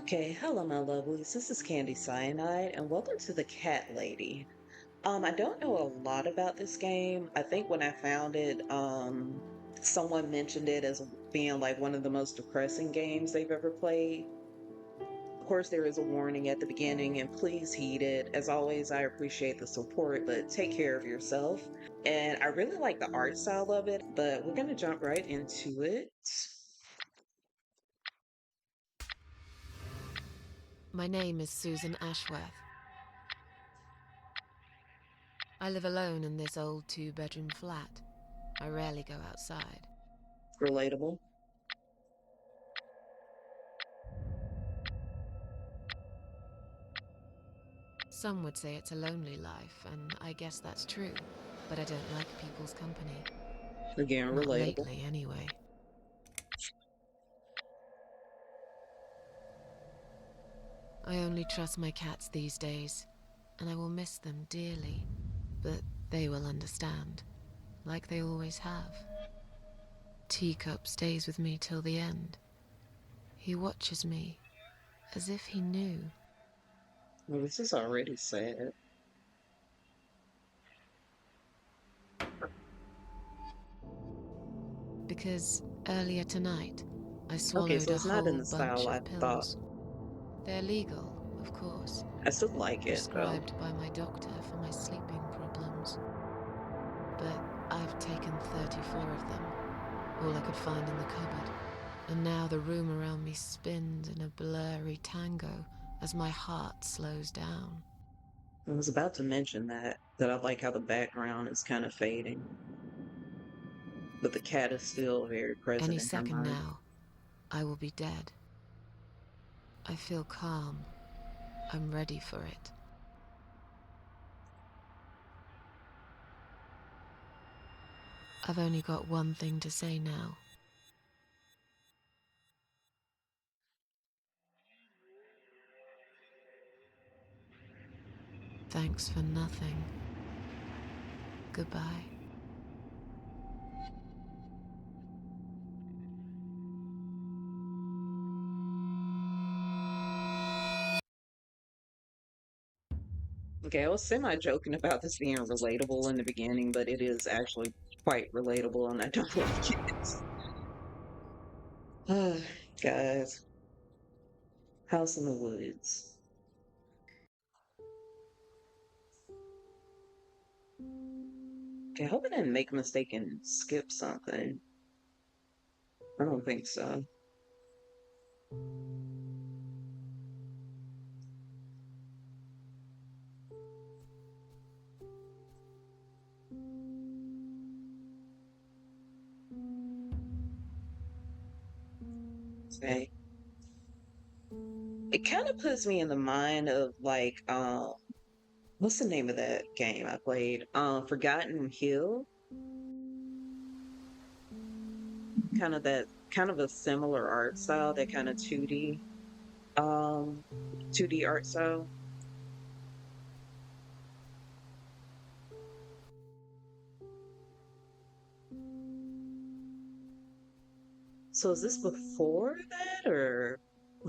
Okay, hello my lovelies. This is Candy Cyanide and welcome to the Cat Lady. I don't know a lot about this game. I think when I found it, someone mentioned it as being like one of the most depressing games they've ever played. Of course, there is a warning at the beginning, and please heed it. As always, I appreciate the support, but take care of yourself. And I really like the art style of it, but we're gonna jump right into it. My name is Susan Ashworth. I live alone in this old two-bedroom flat. I rarely go outside. Relatable. Some would say it's a lonely life, and I guess that's true, but I don't like people's company. Again, Not relatable. lately, anyway. I only trust my cats these days, and I will miss them dearly, but they will understand, like they always have. Teacup stays with me till the end. He watches me, as if he knew. Well, this is already sad. Because earlier tonight, I Okay, swallowed so a it's not in whole the bunch style I of thought. pills. They're legal, of course, I still like it, though. prescribed by my doctor for my sleeping problems. But I've taken 34 of them, all I could find in the cupboard. And now the room around me spins in a blurry tango as my heart slows down. I was about to mention that I like how the background is kind of fading, but the cat is still very present Any in her second mind. now, I will be dead. I feel calm. I'm ready for it. I've only got one thing to say now. Thanks for nothing. Goodbye. Okay, I was semi-joking about this being relatable in the beginning, but it is actually quite relatable, and I don't like it. Guys, House in the Woods. Okay, I hope I didn't make a mistake and skip something. I don't think so. Okay. It kind of puts me in the mind of like what's the name of that game I played? Forgotten Hill. Kind of that kind of a similar art style, that kind of 2D 2D art style. So is this before that or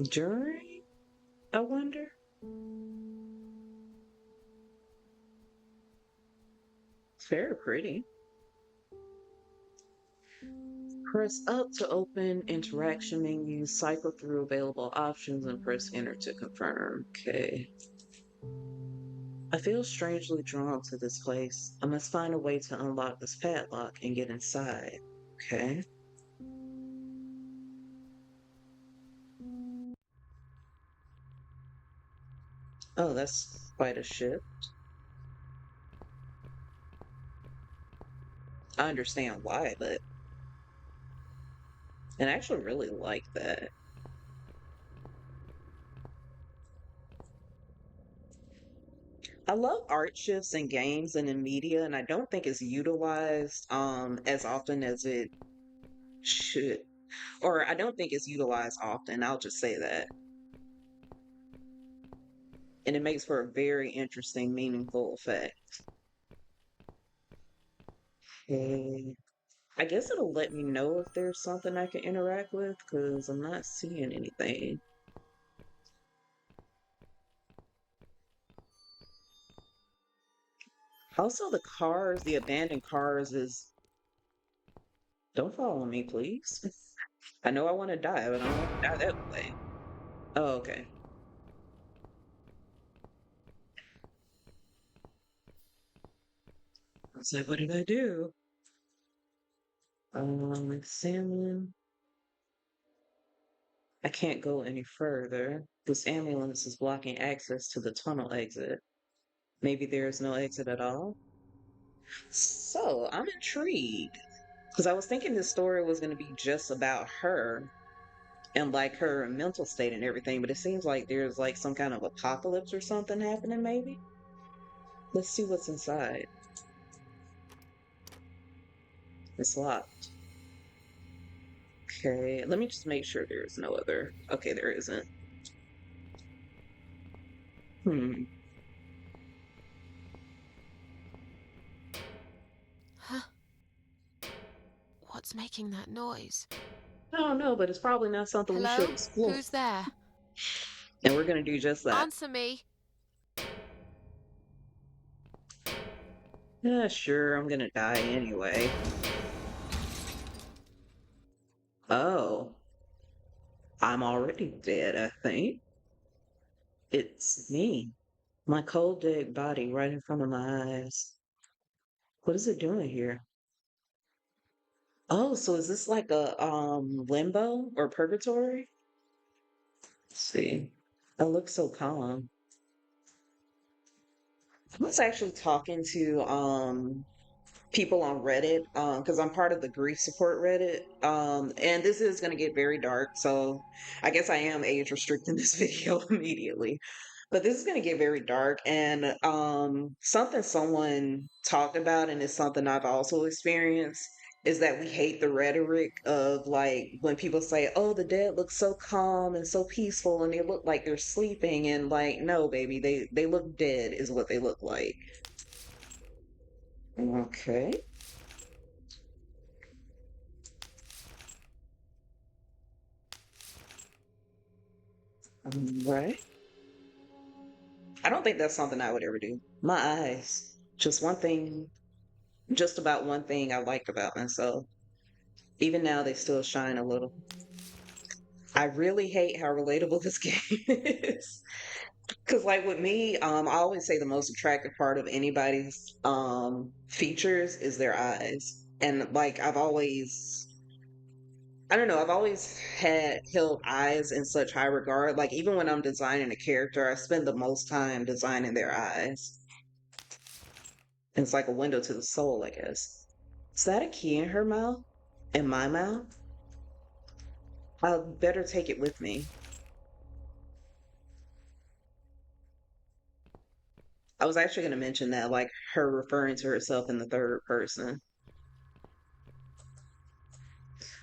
during? I wonder. It's very pretty. Press up to open interaction menu, cycle through available options, and press enter to confirm. Okay. I feel strangely drawn to this place. I must find a way to unlock this padlock and get inside. Okay. Oh, that's quite a shift. I understand why, but and I actually really like that. I love art shifts in games and in media, and I don't think it's utilized as often as it should. Or I don't think it's utilized often. I'll just say that. And it makes for a very interesting, meaningful effect. Okay. I guess it'll let me know if there's something I can interact with because I'm not seeing anything. Also, the cars, the abandoned cars is... Don't follow me, please. I know I want to die, but I don't want to die that way. Oh, okay. I was like, what did I do? Salmon. I can't go any further. This ambulance is blocking access to the tunnel exit. Maybe there is no exit at all. So I'm intrigued because I was thinking this story was going to be just about her and like her mental state and everything, but it seems like there's like some kind of apocalypse or something happening, maybe. Let's see what's inside. It's locked. Okay, let me just make sure there's no other. Okay, there isn't. Hmm. Huh? What's making that noise? I don't know, but it's probably not something we should Hello? explore. Who's there? And we're gonna do just that. Answer me. Yeah, sure, I'm gonna die anyway. Oh, I'm already dead, I think. It's me. My cold dead body right in front of my eyes. What is it doing here? Oh, so is this like a limbo or purgatory? Let's see. I look so calm. I was actually talking to people on Reddit because I'm part of the grief support Reddit. And this is going to get very dark, so I guess I am age restricting this video immediately. But this is going to get very dark, and something someone talked about, and it's something I've also experienced, is that we hate the rhetoric of like when people say, "Oh, the dead look so calm and so peaceful, and they look like they're sleeping," and like, no, baby, they look dead, is what they look like. Okay. Right. I don't think that's something I would ever do. My eyes. Just one thing, just about one thing I liked about myself. Even now, they still shine a little. I really hate how relatable this game is. Because, like, with me, I always say the most attractive part of anybody's features is their eyes. And, like, I don't know, I've always had held eyes in such high regard. Like, even when I'm designing a character, I spend the most time designing their eyes. It's like a window to the soul, I guess. Is that a key in her mouth? In my mouth? I'll better take it with me. I was actually going to mention that, like her referring to herself in the third person.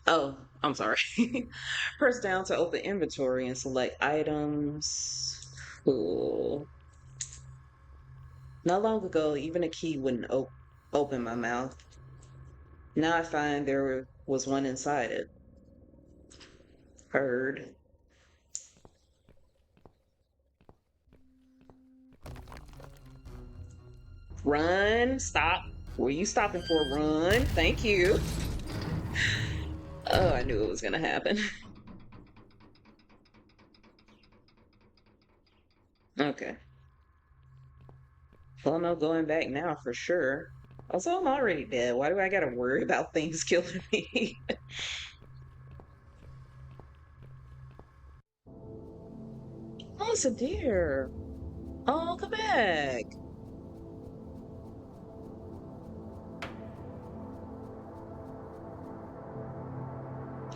Oh, I'm sorry. Press down to open inventory and select items. Cool. Not long ago, even a key wouldn't open my mouth. Now I find there was one inside it. Heard. Run. Stop. What are you stopping for? Run. Thank you. Oh, I knew it was going to happen. Okay. Well, no going back now for sure. Also, I'm already dead. Why do I gotta worry about things killing me? Oh, it's a deer. Oh, come back.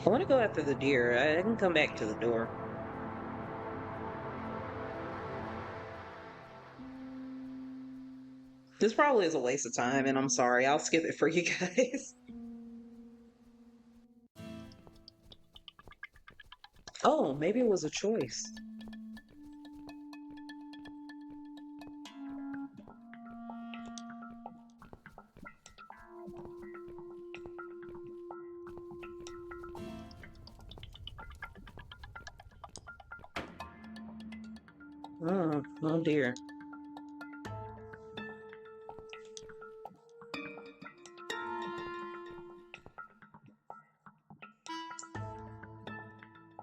I want to go after the deer. I can come back to the door. This probably is a waste of time, and I'm sorry. I'll skip it for you guys. Oh, maybe it was a choice. Oh, oh dear.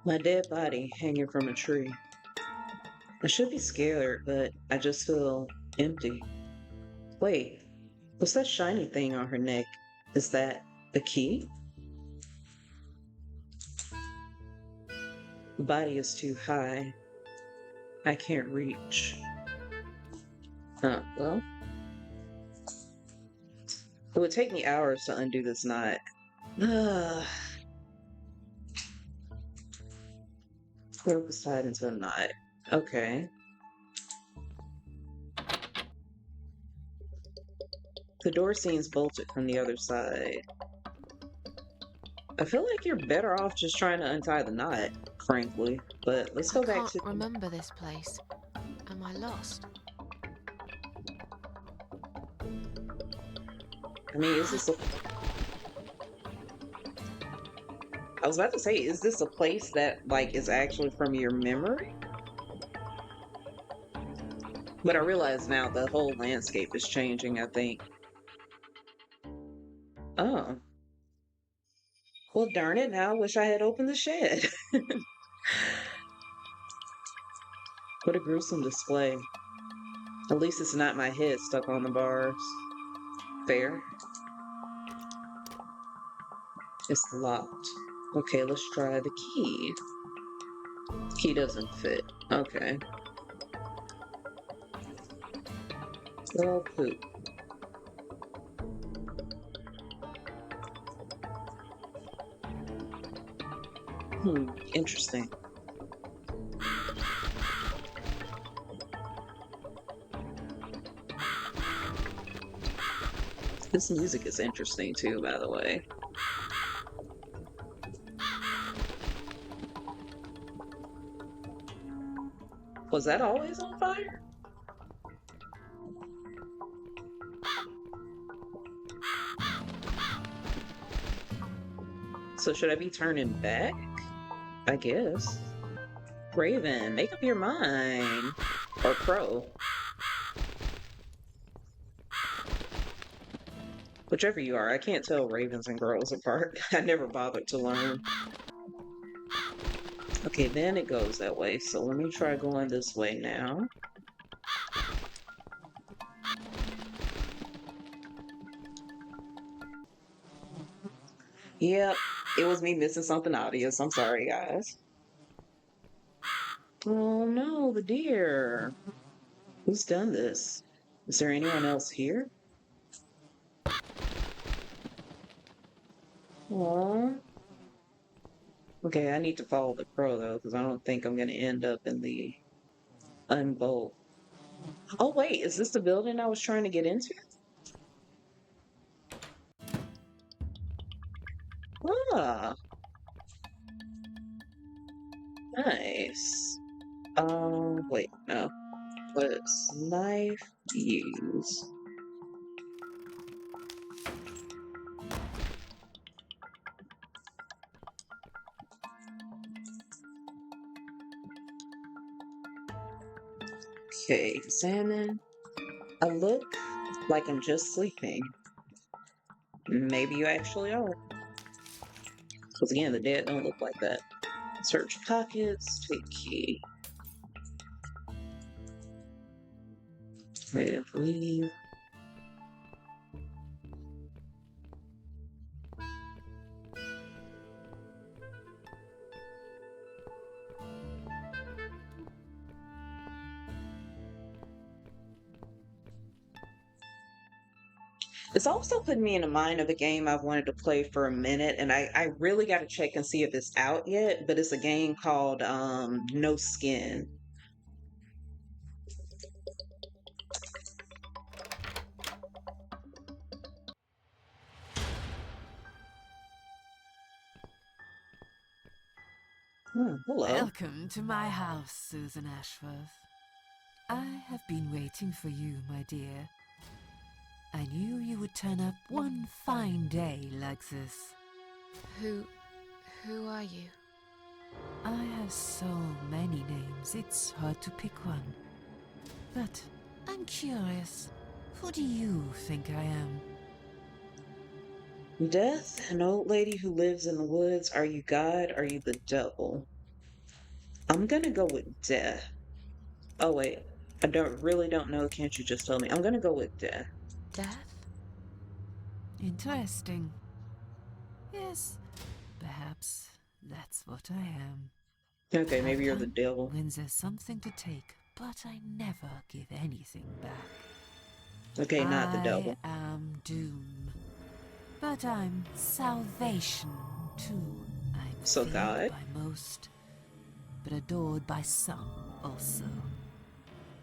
My dead body hanging from a tree. I should be scared, but I just feel empty. Wait, what's that shiny thing on her neck? Is that a key? The body is too high. I can't reach. Well. It would take me hours to undo this knot. Rope was tied into a knot. Okay. The door seems bolted from the other side. I feel like you're better off just trying to untie the knot, frankly. But let's go back to... I can't remember this place. Am I lost? I mean, is this a... I was about to say, is this a place that, like, is actually from your memory? But I realize now the whole landscape is changing, I think. Oh. Well, darn it, now I wish I had opened the shed. What a gruesome display. At least it's not my head stuck on the bars. Fair. It's locked. Okay, let's try the key. Key doesn't fit. Okay. Well, poop. Interesting. This music is interesting too, by the way. Was that always on fire? So should I be turning back? I guess. Raven, make up your mind. Or Crow. Whichever you are, I can't tell ravens and crows apart. I never bothered to learn. Okay, then it goes that way. So let me try going this way now. Yep, it was me missing something obvious. I'm sorry, guys. Oh no, the deer. Who's done this? Is there anyone else here? Aww. Okay, I need to follow the crow though, because I don't think I'm gonna end up in the unbolt. Oh wait, is this the building I was trying to get into? Ah, nice. Wait, no. What's knife use? Okay, examine. I look like I'm just sleeping. Maybe you actually are. Because again, the dead don't look like that. Search pockets, take key. Leave. It's also putting me in the mind of a game I've wanted to play for a minute, and I really got to check and see if it's out yet, but it's a game called No Skin. Hello. Welcome to my house, Susan Ashworth. I have been waiting for you, my dear. I knew you would turn up one fine day like this. Who are you? I have so many names, it's hard to pick one. But I'm curious, who do you think I am? Death, an old lady who lives in the woods. Are you God? Are you the devil? I'm gonna go with death. Oh wait, I don't know. Can't you just tell me? I'm gonna go with death. Death? Interesting. Yes, perhaps that's what I am. Okay, I maybe you're the come devil. when there's something to take, but I never give anything back. Okay, not the I devil. am doom, but I'm salvation too. I'm So feared God. by most, but adored by some also.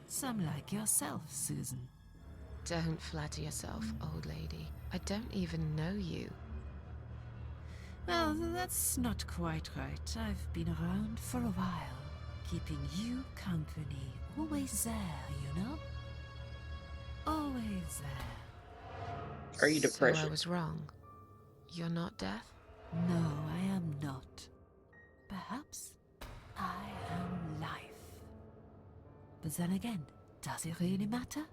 Some like yourself, Susan. Don't flatter yourself, old lady. I don't even know you. Well, that's not quite right. I've been around for a while, keeping you company. Always there, you know? Always there. Are you So I depression? was wrong. You're not death? No, I am not. Perhaps I am life. But then again, does it really matter?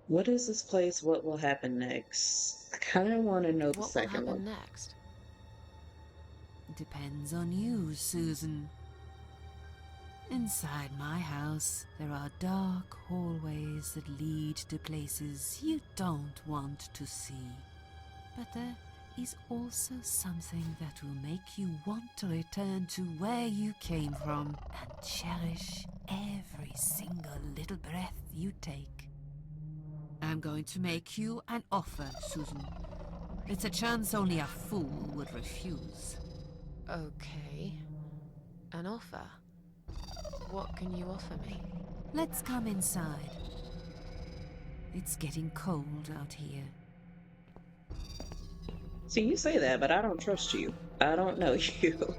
What is this place? What will happen next? I kind of want to know the What will second one. happen next? Depends on you, Susan. Inside my house, there are dark hallways that lead to places you don't want to see. But there is also something that will make you want to return to where you came from and cherish every single little breath you take. I'm going to make you an offer, Susan. It's a chance only a fool would refuse. Okay. An offer? What can you offer me? Let's come inside. It's getting cold out here. See, you say that, but I don't trust you. I don't know you.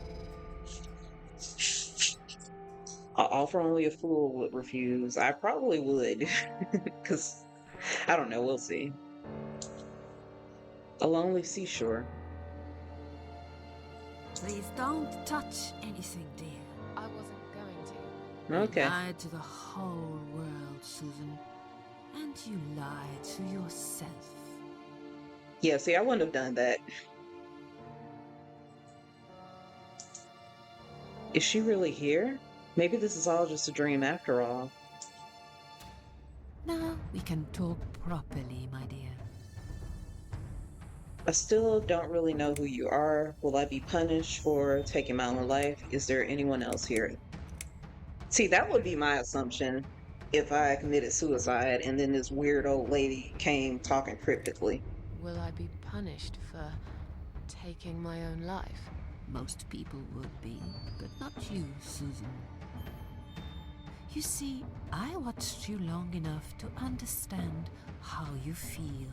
I'll offer only a fool would refuse. I probably would, because I don't know. We'll see. A lonely seashore. Please don't touch anything, dear. I wasn't going to. You Okay. lied to the whole world, Susan. And you lied to yourself. Yeah, see, I wouldn't have done that. Is she really here? Maybe this is all just a dream after all. Now we can talk properly, my dear. I still don't really know who you are. Will I be punished for taking my own life? Is there anyone else here? See, that would be my assumption if I committed suicide and then this weird old lady came talking cryptically. Will I be punished for taking my own life? Most people would be, but not you, Susan. You see, I watched you long enough to understand how you feel.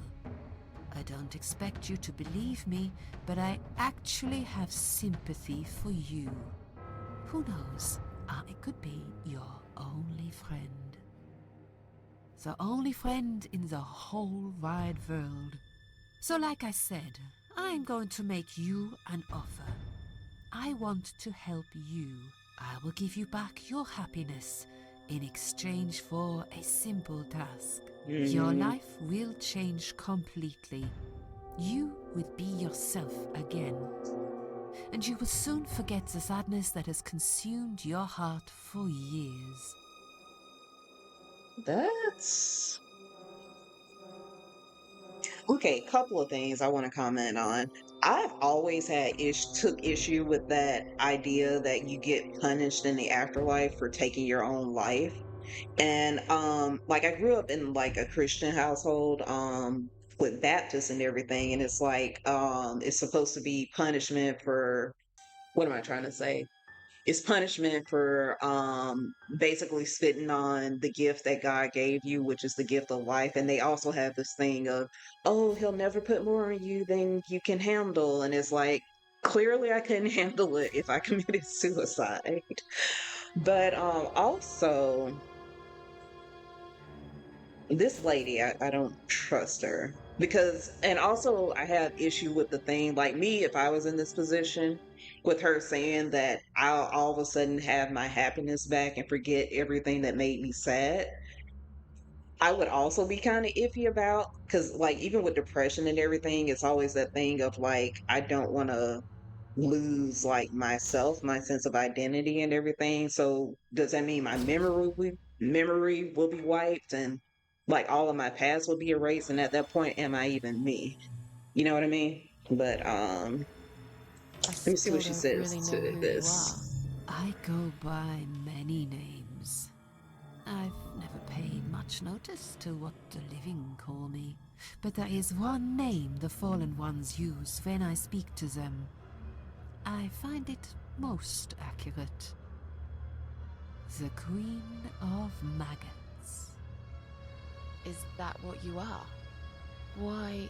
I don't expect you to believe me, but I actually have sympathy for you. Who knows? I could be your only friend. The only friend in the whole wide world. So like I said, I'm going to make you an offer. I want to help you. I will give you back your happiness in exchange for a simple task. Your life will change completely. You will be yourself again. And you will soon forget the sadness that has consumed your heart for years. That's okay. Couple of things I want to comment on. I've always took issue with that idea that you get punished in the afterlife for taking your own life. And like I grew up in like a Christian household, with Baptists and everything, and it's like it's supposed to be punishment for, what am I trying to say? It's punishment for basically spitting on the gift that God gave you, which is the gift of life. And they also have this thing of, oh, he'll never put more on you than you can handle. And it's like, clearly I couldn't handle it if I committed suicide. But also, this lady, I don't trust her because, and also I have issue with the thing, like me, if I was in this position with her saying that I'll all of a sudden have my happiness back and forget everything that made me sad, I would also be kind of iffy about, because like even with depression and everything, it's always that thing of like, I don't want to lose like myself, my sense of identity and everything. So does that mean my memory will be wiped and like all of my past will be erased? And at that point, am I even me? You know what I mean? But I let me see what still she don't says really know to who you are. this. I go by many names. I've never paid much notice to what the living call me. But there is one name the fallen ones use when I speak to them. I find it most accurate. The Queen of Maggots. Is that what you are? Why,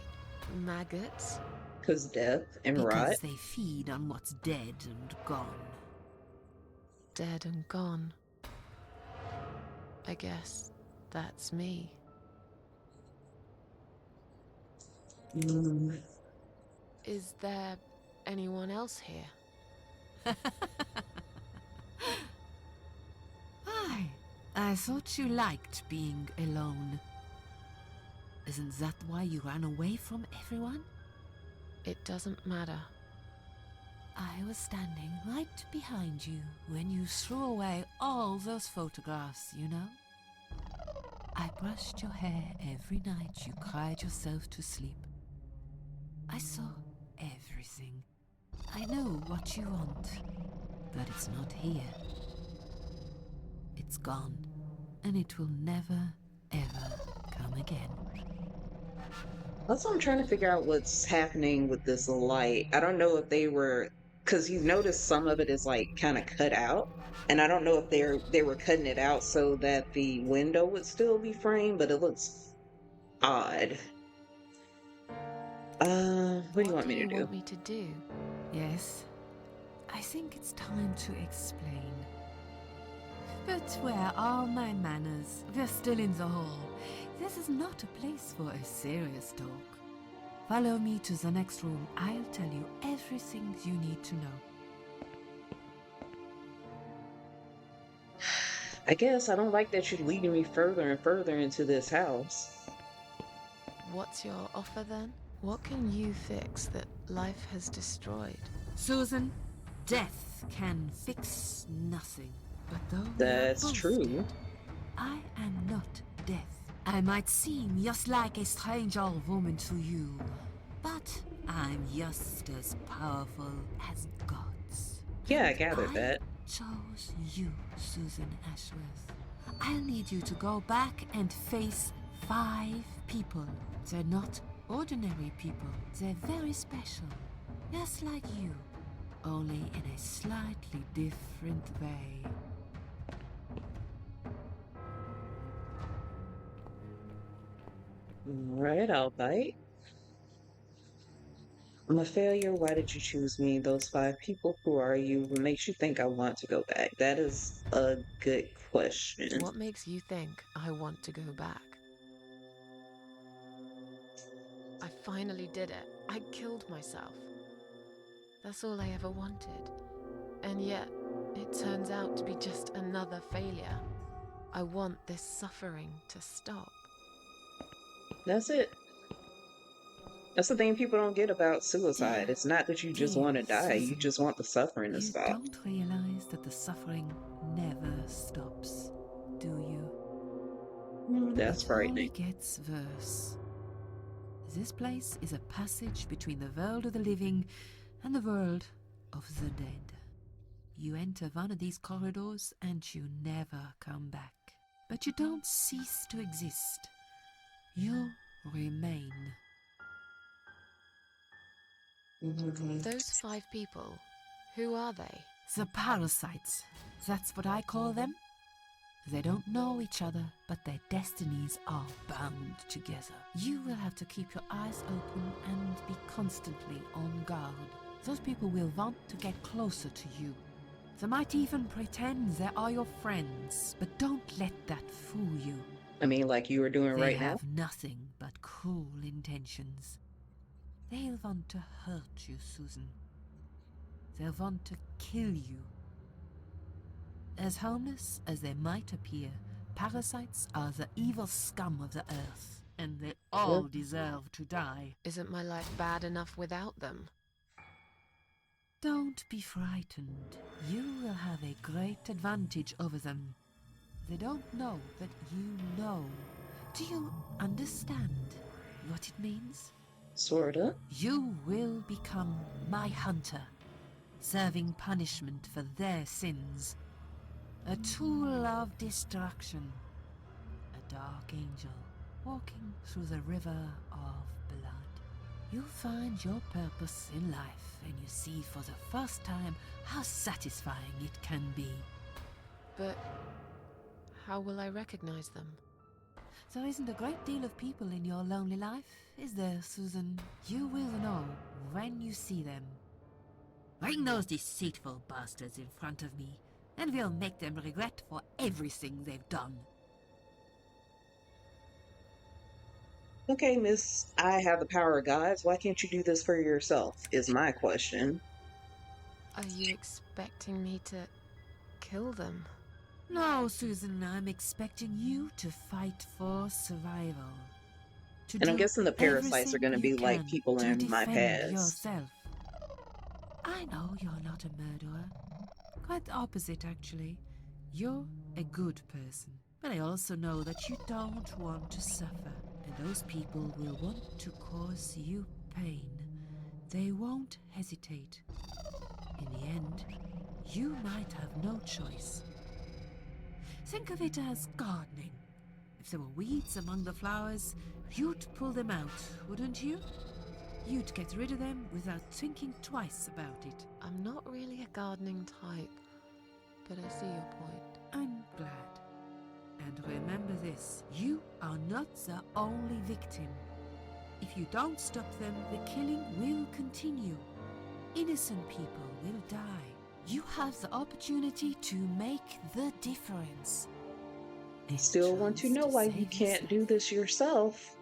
maggots? Because death and rot. Because they feed on what's dead and gone. Dead and gone. I guess that's me. Mm, Is there anyone else here? I thought you liked being alone. Isn't that why you ran away from everyone? It doesn't matter. I was standing right behind you when you threw away all those photographs, you know? I brushed your hair every night you cried yourself to sleep. I saw everything. I know what you want, but it's not here. It's gone, and it will never, ever come again. That's what I'm trying to figure out what's happening with this light. I don't know if they were, because you notice some of it is like kind of cut out, and I don't know if they were cutting it out so that the window would still be framed, but it looks odd. What do you want me to do? Want me to do? Yes, I think it's time to explain. But where are my manners? We're still in the hall. This is not a place for a serious talk. Follow me to the next room. I'll tell you everything you need to know. I guess I don't like that you're leading me further and further into this house. What's your offer then? What can you fix that life has destroyed? Susan, death can fix nothing. But though That's we are both true. dead, I am not death. I might seem just like a strange old woman to you, but I'm just as powerful as gods. Yeah, I And gathered that. chose you, Susan Ashworth. I'll need you to go back and face 5 people. They're not ordinary people. They're very special. Just like you, only in a slightly different way. Alright, I'll bite. I'm a failure. Why did you choose me? Those 5 people, who are you? What makes you think I want to go back? That is a good question. What makes you think I want to go back? I finally did it. I killed myself. That's all I ever wanted. And yet, it turns out to be just another failure. I want this suffering to stop. That's it. That's the thing people don't get about suicide. It's not that you just want to die, you Susan, just want the suffering to you stop. don't realize that the suffering never stops, do you? That's It frightening. only gets worse. This place is a passage between the world of the living and the world of the dead. You enter one of these corridors and you never come back. But you don't cease to exist. You remain. Those 5 people, who are they? The parasites, that's what I call them. They don't know each other, but their destinies are bound together. You will have to keep your eyes open and be constantly on guard. Those people will want to get closer to you. They might even pretend they are your friends, but don't let that fool you. I mean, like you were doing They right now. have nothing but cruel intentions. They'll want to hurt you, Susan. They'll want to kill you. As harmless as they might appear, parasites are the evil scum of the earth, and they all deserve to die. Isn't my life bad enough without them? Don't be frightened. You will have a great advantage over them. They don't know that you know. Do you understand what it means? Sorta. You will become my hunter, serving punishment for their sins. A tool of destruction. A dark angel walking through the river of blood. You'll find your purpose in life, and you see for the first time how satisfying it can be. But how will I recognize them? There isn't a great deal of people in your lonely life, is there, Susan? You will know when you see them. Bring those deceitful bastards in front of me, and we'll make them regret for everything they've done. Okay, miss, I have the power of gods. Why can't you do this for yourself, is my question. Are you expecting me to kill them? No, Susan, I'm expecting you to fight for survival. To And I'm do guessing the parasites are everything going to you be like can people to in my defend past. yourself. I know you're not a murderer. Quite the opposite, actually. You're a good person. But I also know that you don't want to suffer, and those people will want to cause you pain. They won't hesitate. In the end, you might have no choice. Think of it as gardening. If there were weeds among the flowers, you'd pull them out, wouldn't you? You'd get rid of them without thinking twice about it. I'm not really a gardening type, but I see your point. I'm glad. And remember this, you are not the only victim. If you don't stop them, the killing will continue. Innocent people will die. You have the opportunity to make the difference. I still want to know why you can't do this yourself.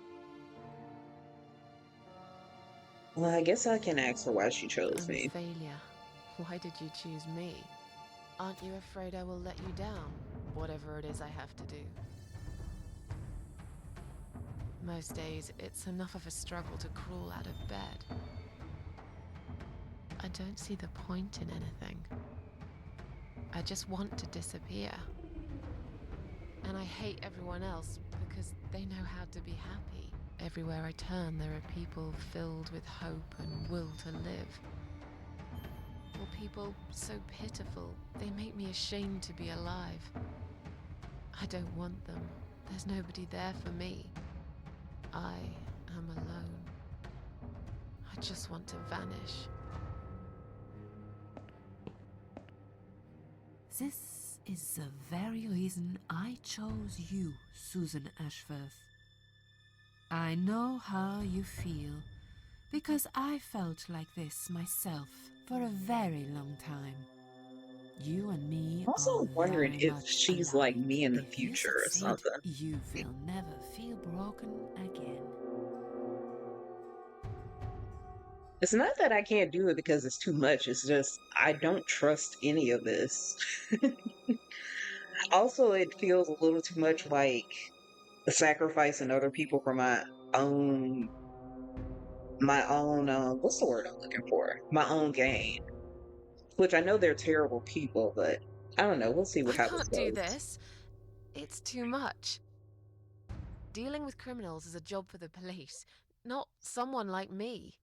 Well, I guess I can ask her why she chose I'm a me. failure. Why did you choose me? Aren't you afraid I will let you down, whatever it is I have to do? Most days, it's enough of a struggle to crawl out of bed. I don't see the point in anything. I just want to disappear. And I hate everyone else because they know how to be happy. Everywhere I turn, there are people filled with hope and will to live. Or people so pitiful, they make me ashamed to be alive. I don't want them. There's nobody there for me. I am alone. I just want to vanish. This is the very reason I chose you, Susan Ashworth. I know how you feel, because I felt like this myself for a very long time. You and me I'm also are wondering very if much she's alike. like me in the If you future or succeed, something. you will never feel broken again. It's not that I can't do it because it's too much. It's just I don't trust any of this. Also, it feels a little too much like sacrificing other people for own what's the word I'm looking for? My own gain. Which I know they're terrible people, but I don't know. We'll see I how this can't do goes. this. It's too much. Dealing with criminals is a job for the police, not someone like me.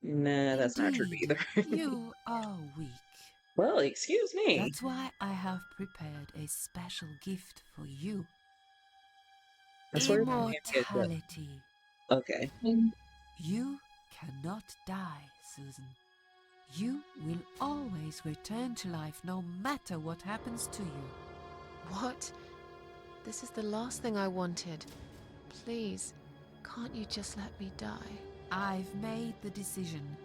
Nah, that's not true Indeed, either. you are weak. Well, excuse me. That's why I have prepared a special gift for you. I swear if you hand me a gun. Immortality. Okay. You cannot die, Susan. You will always return to life no matter what happens to you. What? This is the last thing I wanted. Please, can't you just let me die? I've made the decision.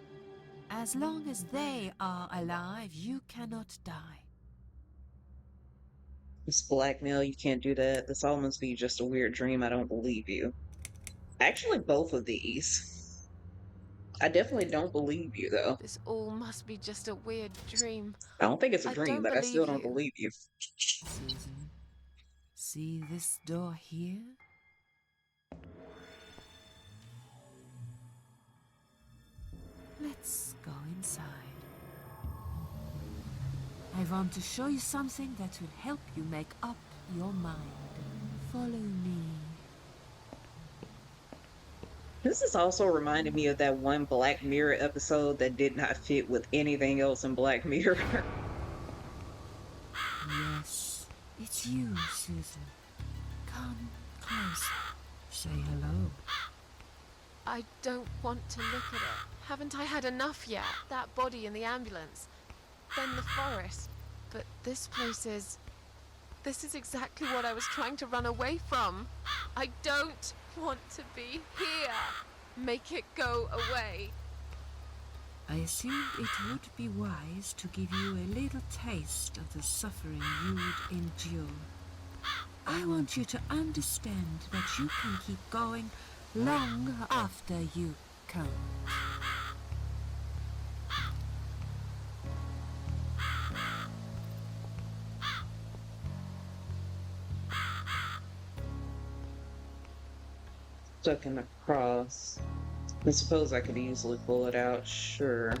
As long as they are alive, you cannot die. It's blackmail. You can't do that. This all must be just a weird dream. I don't believe you. Actually, both of these. I definitely don't believe you, though. This all must be just a weird dream. I don't think it's a I dream, don't but I still believe don't you. believe you. Susan, see this door here? Let's go inside. I want to show you something that will help you make up your mind. Follow me. This is also reminding me of that one Black Mirror episode that did not fit with anything else in Black Mirror. Yes, it's you, Susan. Come closer. Say hello. I don't want to look at it. Haven't I had enough yet? That body in the ambulance. Then the forest. But this place is... This is exactly what I was trying to run away from. I don't want to be here. Make it go away. I assumed it would be wise to give you a little taste of the suffering you would endure. I want you to understand that you can keep going long after you can't. Stuck in the cross. I suppose I could easily pull it out, sure.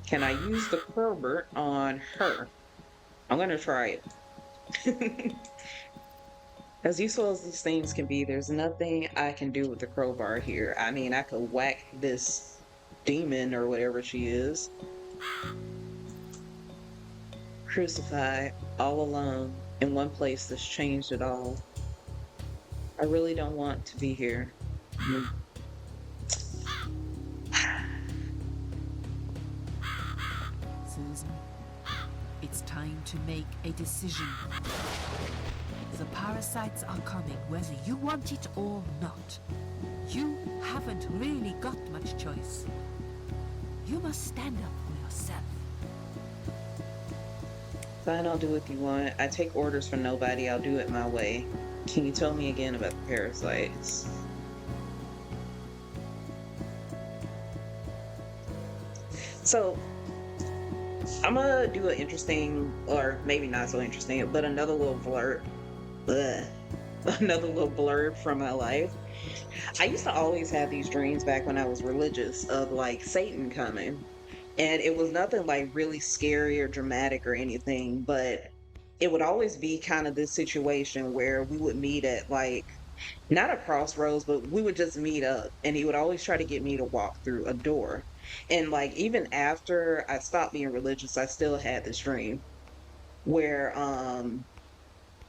Can I use the crowbar on her? I'm gonna try it. As useful as these things can be, there's nothing I can do with the crowbar here. I mean, I could whack this demon or whatever she is. Crucified, all alone, in one place that's changed it all. I really don't want to be here. Susan, it's time to make a decision. The parasites are coming, whether you want it or not. You haven't really got much choice. You must stand up for yourself. Fine, I'll do what you want. I take orders from nobody. I'll do it my way. Can you tell me again about the parasites? So, I'm gonna do an interesting, or maybe not so interesting, but another little blurb. Another little blurb from my life. I used to always have these dreams back when I was religious of like Satan coming. And it was nothing like really scary or dramatic or anything, but it would always be kind of this situation where we would meet at like, not a crossroads, but we would just meet up and he would always try to get me to walk through a door. And like, even after I stopped being religious, I still had this dream where,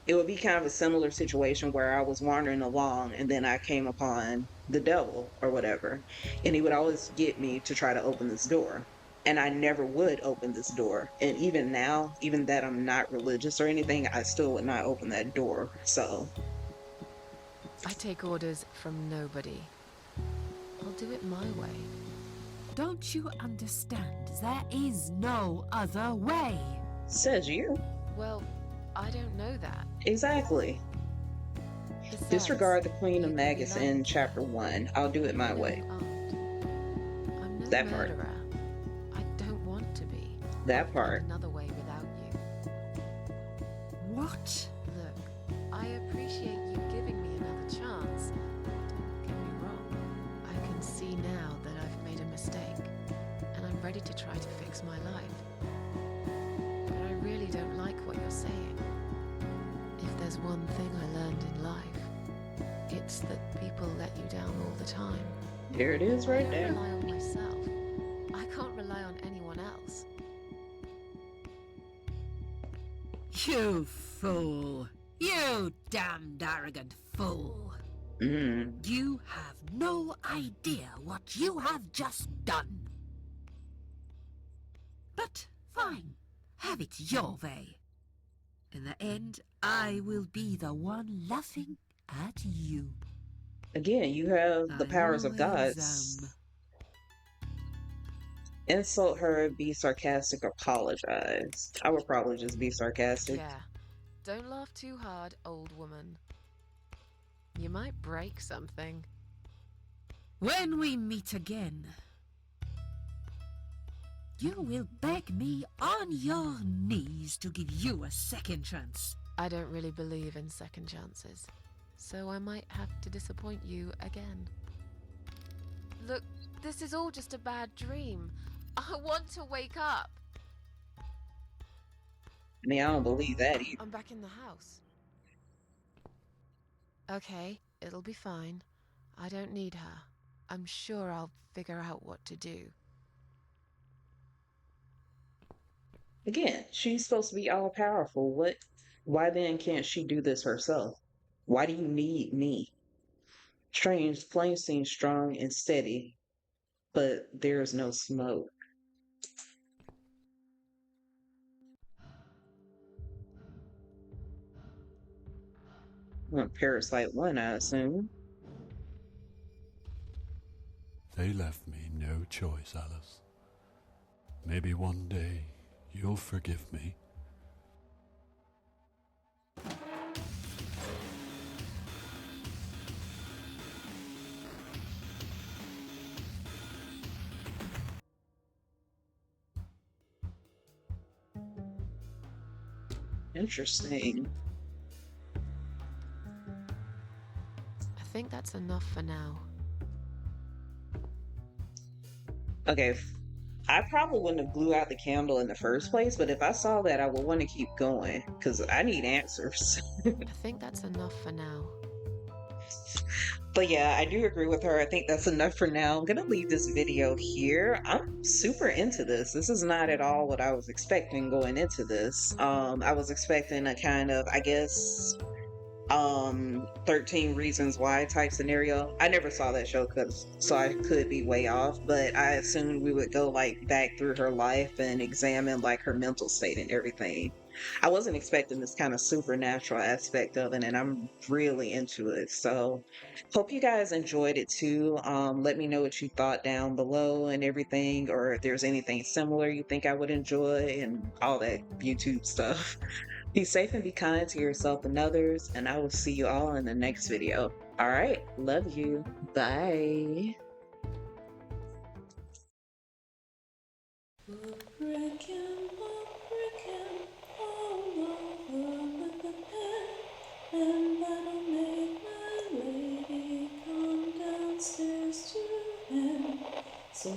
it would be kind of a similar situation where I was wandering along and then I came upon the devil or whatever. And he would always get me to try to open this door. And I never would open this door. And even now, even that I'm not religious or anything, I still would not open that door. So I take orders from nobody. I'll do it my way. Don't you understand? There is no other way. says you. Well, I don't know that. Exactly. Besides, Disregard the Queen of you Maggots can be in like- chapter 1. I'll do it my No, way. you aren't. I'm no That part. murderer. I don't want to be. That I'll find part. another way without you. What? Look, I appreciate you giving me another chance. Don't get me wrong. I can see now that I've made a mistake, and I'm ready to try to fix my life. But I really don't like what you're saying. If there's one thing I learned in life, it's that people let you down all the time. There it is I right don't there. rely on myself. I can't rely on anyone else. You fool! You damned arrogant fool! Mm. You have no idea what you have just done. But fine, have it your way. In the end, I will be the one laughing at you. Again, you have the I powers of always, gods. Insult her, be sarcastic, apologize. I would probably just be sarcastic. Yeah. Don't laugh too hard, old woman. You might break something. When we meet again, you will beg me on your knees to give you a second chance. I don't really believe in second chances, so I might have to disappoint you again. Look, this is all just a bad dream. I want to wake up. I mean, I don't believe that either. I'm back in the house. Okay, it'll be fine. I don't need her. I'm sure I'll figure out what to do. Again, she's supposed to be all powerful. Why then can't she do this herself? Why do you need me? Strange, flame seems strong and steady, but there's no smoke. Well, Parasite 1, I assume. They left me no choice, Alice. Maybe one day you'll forgive me. Interesting. I think that's enough for now. Okay, I probably wouldn't have blew out the candle in the first place, but if I saw that, I would want to keep going because I need answers. I think that's enough for now. But yeah, I do agree with her. I think that's enough for now. I'm gonna leave this video here. I'm super into this. This is not at all what I was expecting going into this. I was expecting a kind of, I guess, 13 Reasons Why type scenario. I never saw that show, so I could be way off, but I assumed we would go like back through her life and examine like her mental state and everything. I wasn't expecting this kind of supernatural aspect of it, and I'm really into it. So hope you guys enjoyed it too. Let me know what you thought down below and everything, or if there's anything similar you think I would enjoy and all that YouTube stuff. Be safe and be kind to yourself and others, and I will see you all in the next video. All right, love you. Bye. And that'll make my lady come downstairs to him. So